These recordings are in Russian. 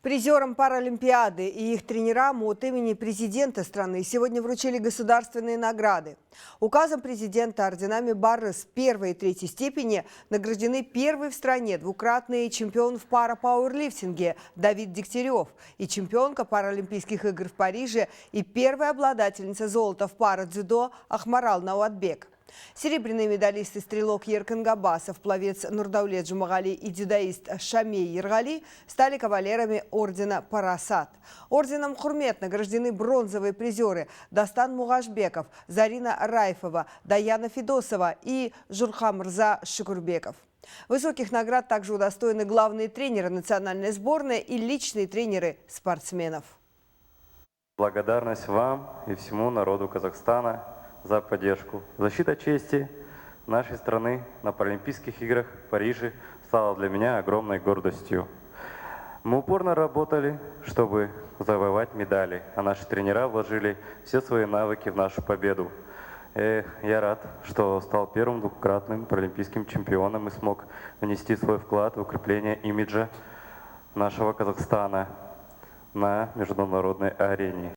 Призерам Паралимпиады и их тренерам от имени президента страны сегодня вручили государственные награды. Указом президента орденами Баррес первой и третьей степени награждены первый в стране двукратный чемпион в парапауэрлифтинге Давид Дегтярев и чемпионка Паралимпийских игр в Париже и первая обладательница золота в пара-дзюдо Ахмарал Науатбек. Серебряные медалисты стрелок Еркан Габасов, пловец Нурдаулет Джумагали и дзюдоист Шамей Ергали стали кавалерами ордена Парасат. Орденом Хурмет награждены бронзовые призеры Дастан Мугашбеков, Зарина Райфова, Даяна Федосова и Журхамрза Шикурбеков. Высоких наград также удостоены главные тренеры национальной сборной и личные тренеры спортсменов. Благодарность вам и всему народу Казахстана за поддержку. Защита чести нашей страны на Паралимпийских играх в Париже стала для меня огромной гордостью. Мы упорно работали, чтобы завоевать медали, а наши тренера вложили все свои навыки в нашу победу. Я рад, что стал первым двукратным паралимпийским чемпионом и смог внести свой вклад в укрепление имиджа нашего Казахстана на международной арене.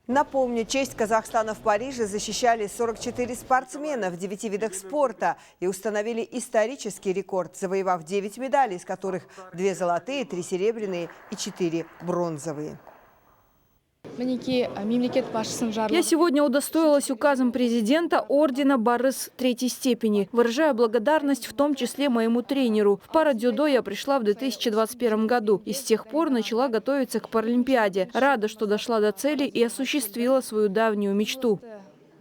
Напомню, честь Казахстана в Париже защищали 44 спортсмена в 9 видах спорта и установили исторический рекорд, завоевав 9 медалей, из которых 2 золотые, 3 серебряные и 4 бронзовые. Я сегодня удостоилась указом президента ордена Баррес третьей степени. Выражаю благодарность в том числе моему тренеру. В пара-дзюдо я пришла в 2021 году и с тех пор начала готовиться к Паралимпиаде. Рада, что дошла до цели и осуществила свою давнюю мечту.